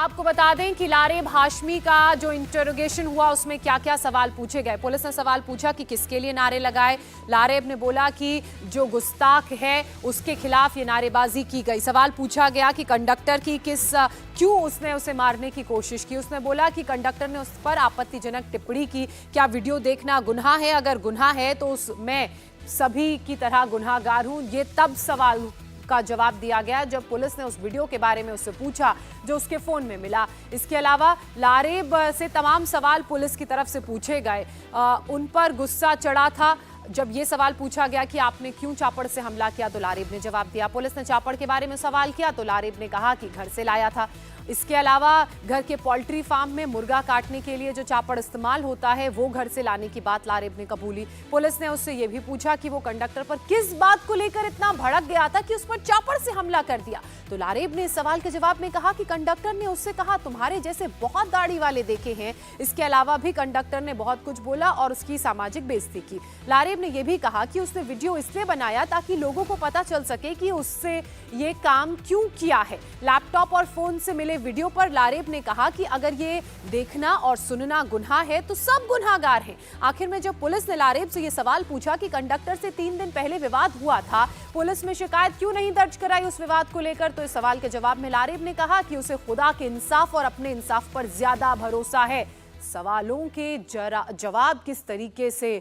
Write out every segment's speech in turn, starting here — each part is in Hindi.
आपको बता दें कि लारेब हाशमी का जो इंटरोगेशन हुआ उसमें क्या क्या सवाल पूछे गए। पुलिस ने सवाल पूछा कि किसके लिए नारे लगाए। लारेब ने बोला कि जो गुस्ताख है उसके खिलाफ ये नारेबाजी की गई। सवाल पूछा गया कि कंडक्टर की क्यों उसने उसे मारने की कोशिश की। उसने बोला कि कंडक्टर ने उस पर आपत्तिजनक टिप्पणी की। क्या वीडियो देखना गुनाह है? अगर गुनाह है तो मैं सभी की तरह गुनाहगार हूं। ये तब सवाल का जवाब दिया गया जब पुलिस ने उस वीडियो के बारे में उससे पूछा जो उसके फोन में मिला। इसके अलावा लारेब से तमाम सवाल पुलिस की तरफ से पूछे गए। उन पर गुस्सा चढ़ा था। जब ये सवाल पूछा गया कि आपने क्यों चापड़ से हमला किया तो लारेब ने जवाब दिया। पुलिस ने चापड़ के बारे में सवाल किया तो लारेब ने कहा कि घर से लाया था। इसके अलावा घर के पोल्ट्री फार्म में मुर्गा काटने के लिए जो चापड़ इस्तेमाल होता है वो घर से लाने की बात लारेब ने कबूली। पुलिस ने उससे ये भी पूछा कि वो कंडक्टर पर किस बात को लेकर इतना भड़क गया था कि उस पर चापड़ से हमला कर दिया। तो लारेब ने इस सवाल के जवाब में कहा कि कंडक्टर ने उससे कहा तुम्हारे जैसे बहुत दाढ़ी वाले देखे हैं। इसके अलावा भी कंडक्टर ने बहुत कुछ बोला और उसकी सामाजिक बेइज्जती की। लारेब ने यह भी कहा कि उसने वीडियो इसलिए बनाया ताकि लोगों को पता चल सके कि उससे ये काम क्यों किया है। लैपटॉप और फोन से मिले वीडियो पर लारेब ने कहा कि अगर ये देखना और सुनना गुनाह है तो सब गुनाहगार हैं। आखिर में जब पुलिस ने लारेब से ये सवाल पूछा कि कंडक्टर से 3 दिन पहले विवाद हुआ था, पुलिस में शिकायत क्यों नहीं दर्ज कराई उस विवाद को लेकर, तो इस सवाल के जवाब में लारेब ने कहा कि उसे खुदा के इंसाफ और अपने इंसाफ पर ज्यादा भरोसा है। सवालों के जवाब किस तरीके से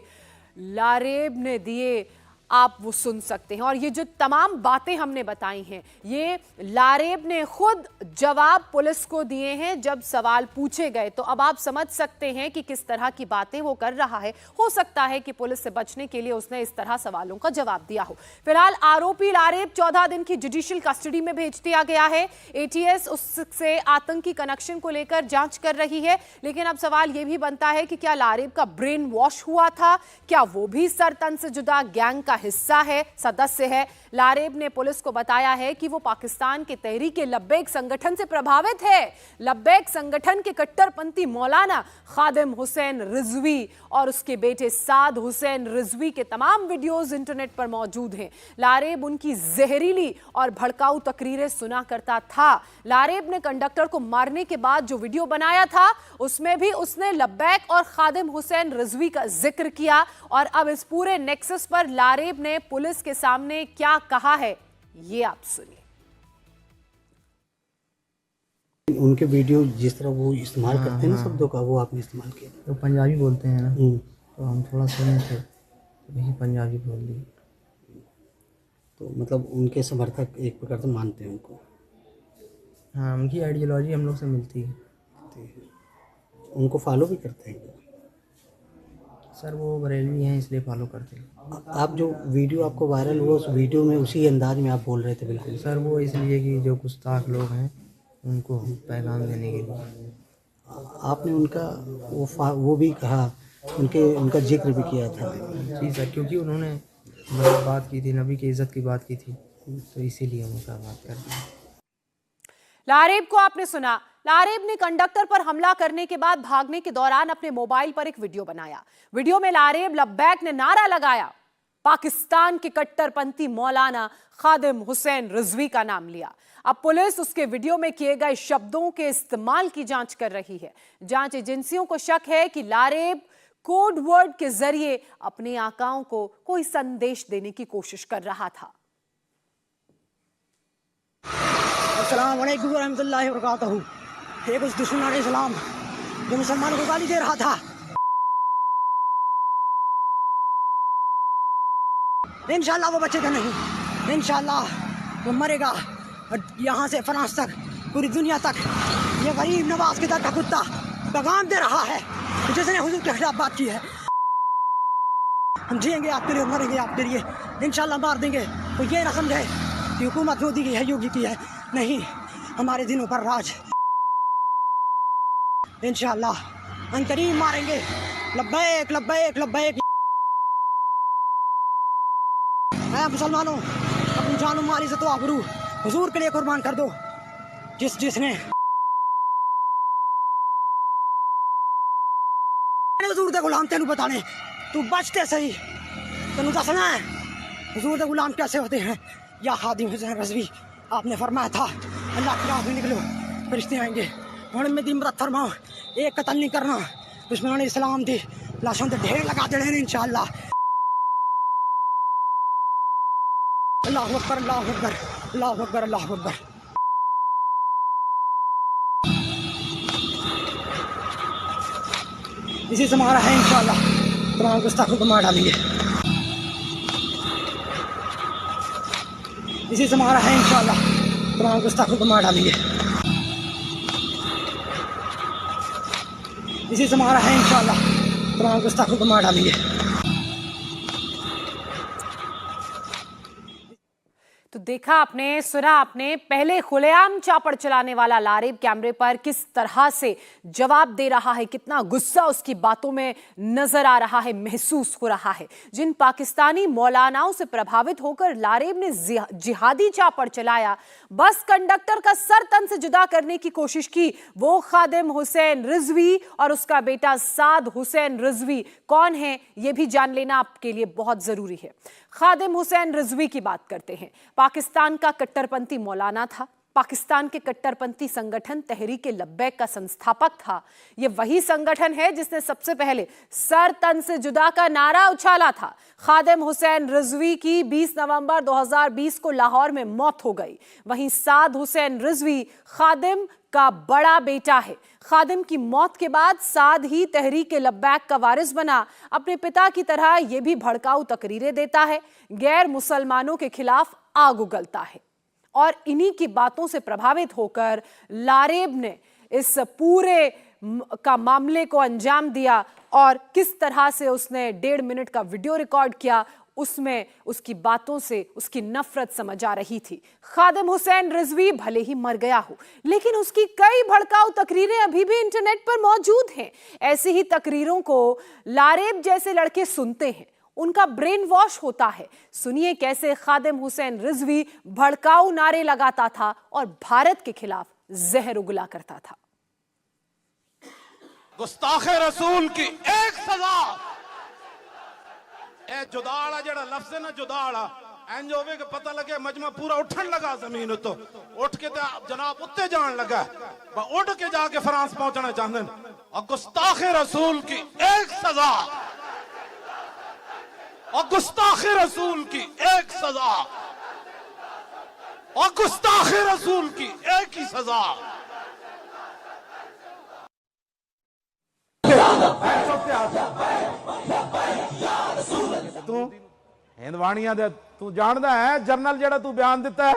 लारेब ने दिए आप वो सुन सकते हैं। और ये जो तमाम बातें हमने बताई हैं ये लारेब ने खुद जवाब पुलिस को दिए हैं जब सवाल पूछे गए। तो अब आप समझ सकते हैं कि किस तरह की बातें वो कर रहा है। हो सकता है कि पुलिस से बचने के लिए उसने इस तरह सवालों का जवाब दिया हो। फिलहाल आरोपी लारेब 14 दिन की जुडिशियल कस्टडी में भेज दिया गया है। एटीएस उससे आतंकी कनेक्शन को लेकर जांच कर रही है। लेकिन अब सवाल यह भी बनता है कि क्या लारेब का ब्रेन वॉश हुआ था? क्या वो भी सरतन से जुदा गैंग का हिस्सा है, सदस्य है? लारेब ने पुलिस को बताया है कि वो पाकिस्तान के तहरीक-ए-लब्बैक संगठन से प्रभावित है। लब्बैक संगठन के कट्टरपंथी मौलाना खादिम हुसैन रिजवी और उसके बेटे साद हुसैन रिजवी के तमाम वीडियोस इंटरनेट पर मौजूद हैं। लारेब उनकी जहरीली और भड़काऊ तकरीरें सुना करता था। लारेब ने कंडक्टर को मारने के बाद जो वीडियो बनाया था उसमें भी उसने लब्बैक और खादिम हुसैन रिजवी का जिक्र किया। और अब इस पूरे नेक्सस पर लारेब ने पुलिस के सामने क्या कहा है ये आप सुनिए। उनके वीडियो जिस तरह वो इस्तेमाल करते हैं ना शब्दों का, वो आपने इस्तेमाल किया। तो पंजाबी बोलते हैं ना, तो हम थोड़ा सुने थे तो वही पंजाबी बोल दी। तो मतलब उनके समर्थक एक प्रकार से मानते हैं उनको। हाँ, उनकी आइडियोलॉजी हम लोग से मिलती है। उनको फॉलो भी करते हैं? सर वो बरेलवी हैं इसलिए फॉलो करते हैं। आप जो वीडियो आपको वायरल हुआ उस वीडियो में उसी अंदाज में आप बोल रहे थे? बिल्कुल सर, वो इसलिए कि जो गुस्ताख लोग हैं उनको पैगाम देने के लिए। आपने उनका वो भी कहा, उनका जिक्र भी किया था? जी सर, क्योंकि उन्होंने मतलब बात की थी, नबी की इज्जत की बात की थी, तो इसीलिए उनका बात करते हैं। लारेब को आपने सुना। लारेब ने कंडक्टर पर हमला करने के बाद भागने के दौरान अपने मोबाइल पर एक वीडियो बनाया। वीडियो में लारेब लब्बैक ने नारा लगाया, पाकिस्तान के कट्टरपंथी मौलाना खादिम हुसैन रिजवी का नाम लिया। अब पुलिस उसके वीडियो में किए गए शब्दों के इस्तेमाल की जांच कर रही है। जांच एजेंसियों को शक है कि लारेब कोड वर्ड के जरिए अपने आकाओं को कोई संदेश देने की कोशिश कर रहा था। अस्सलाम वालेकुम रहमतुल्लाहि व बरकातहू। एक उस दुश्मन इस्लाम जो मुसलमानों को गाली दे रहा था, इंशाल्लाह वो बचेगा नहीं। इंशाल्लाह वो मरेगा। और यहाँ से फ्रांस तक, पूरी दुनिया तक ये गरीब नवाज के दर का कुत्ता पैगाम दे रहा है जिसने हुजूर के खिलाफ बात की है। हम जिएंगे आपके लिए, मरेंगे आपके लिए। इंशाल्लाह मार देंगे। तो ये ना समझे कि हुकूमत मोदी की है, योगी की है। नहीं, हमारे दिनों पर राज। इंशाल्लाह अंतरीम मारेंगे। लब्बैक लब्बैक लब्बैक। ऐ मुसलमानों, अपनी जान माली से तो आबरू हुजूर के लिए कुर्बान कर दो। जिसने हुजूर दे गुलाम तेनू बताने, तू बचते सही, तेनू दसना है हुजूर दे गुलाम कैसे होते हैं। या खादिम हुसैन रिजवी, आपने फरमाया था अल्लाह की राह में निकलो, फरिश्ते आएंगे। हुण मेरी मदद फरमाओ, एक कत्ल नहीं करना, दुश्मनान इस्लाम दी लाशों के ढेर लगा देने हैं इंशाअल्लाह। अल्लाहु अकबर, अल्लाहु अकबर, अल्लाहु अकबर, अल्लाहु अकबर। इसी से हमारा है इंशाअल्लाह, तमाम गुस्ताखों को मार डालेंगे। इसी से हमारा है इंशाअल्लाह, तमाम गुस्ताखों को मार डालेंगे। इसी से हमारा है इंशाअल्लाह, तमाम गुस्ताखों को मार डालेंगे। तो देखा आपने, सुना आपने, पहले खुलेआम चापड़ चलाने वाला लारेब कैमरे पर किस तरह से जवाब दे रहा है, कितना गुस्सा उसकी बातों में नजर आ रहा है, महसूस हो रहा है। जिन पाकिस्तानी मौलानाओं से प्रभावित होकर लारेब ने जिहादी चापड़ चलाया, बस कंडक्टर का सर तन से जुदा करने की कोशिश की, वो खादिम हुसैन रिजवी और उसका बेटा साद हुसैन रिजवी कौन है, यह भी जान लेना आपके लिए बहुत जरूरी है। खादिम हुसैन रिजवी की बात करते हैं। पाकिस्तान का कट्टरपंथी मौलाना था, पाकिस्तान के कट्टरपंथी संगठन तहरीक लब्बैक का संस्थापक था। यह वही संगठन है जिसने सबसे पहले सर तन से जुदा का नारा उछाला था। खादिम हुसैन रिजवी की 20 नवंबर 2020 को लाहौर में मौत हो गई। वहीं साद हुसैन रिजवी खादिम का बड़ा बेटा है। खादिम की मौत के बाद साद ही तहरीक लब्बैक का वारिस बना। अपने पिता की तरह यह भी भड़काऊ तकरीरें देता है, गैर मुसलमानों के खिलाफ आग उगलता है। और इन्हीं की बातों से प्रभावित होकर लारेब ने इस पूरे का मामले को अंजाम दिया और किस तरह से उसने 1.5 मिनट का वीडियो रिकॉर्ड किया, उसमें उसकी बातों से उसकी नफरत समझ आ रही थी। खादिम हुसैन रिजवी भले ही मर गया हो, लेकिन उसकी कई भड़काऊ तकरीरें अभी भी इंटरनेट पर मौजूद हैं। ऐसी ही तकरीरों को लारेब जैसे लड़के सुनते हैं, उनका ब्रेन वॉश होता है। सुनिए कैसे खादिम हुसैन रिजवी भड़काऊ नारे लगाता था और भारत के खिलाफ जहर उगला करता था। गुस्ताखे रसूल की एक सजा, ए जुदाड़ा जेड़ा लफ्ज है ना, जुदाड़ा इंज होवे कि पता लगे मजमा पूरा उठन लगा जमीन तो उठ के जनाब उत्ते जान लगा, उठ के जाके फ्रांस पहुंचना चाहते हैं। और गुस्ताखे रसूल की एक सजा, और गुस्ताखे रसूल की एक सजा, और गुस्ताखे रसूल की एक ही सजा। तू हिंदवाणियां दे तू जानदा है जरनल जेड़ा तू बयान दिता है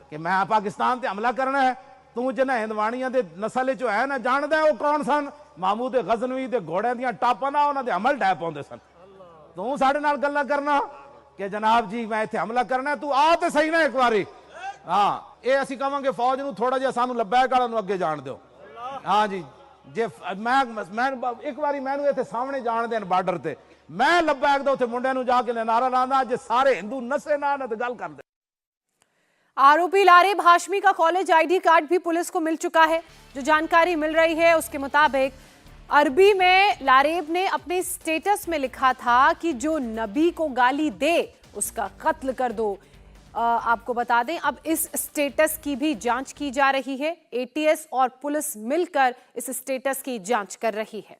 कि मैं पाकिस्तान ते हमला करना है, तू जिन्हें हिंदवाणियां दे नस्ल चो है ना, जानदा है वो कौन सन? महमूद गजनवी दे घोड़े दियां टापां ना उन्हां दे अमल डै पाउंदे सन। तू साडे नाल गल्लां करना कि जनाब जी मैं इत्थे हमला करना है, तू आ ते सही ना एक बारी। हाँ, ये असीं कहांगे फौज नूं थोड़ा जिहा सानूं लब्बैक वालिआं नूं अगे जाण दिओ। हाँ जी, जे मैं एक बारी मैनू इत्थे सामने जाण देन बार्डर ते, मैं लब्बैक दा उत्थे मुंडिआं नूं जाके नारा लांदा, जे सारे हिंदू नसे ना ते गल कर दे। आरोपी लारेब हाशमी का कॉलेज आईडी कार्ड भी पुलिस को मिल चुका है। जो जानकारी मिल रही है उसके मुताबिक अरबी में लारेब ने अपने स्टेटस में लिखा था कि जो नबी को गाली दे उसका कत्ल कर दो। आपको बता दें अब इस स्टेटस की भी जांच की जा रही है। एटीएस और पुलिस मिलकर इस स्टेटस की जांच कर रही है।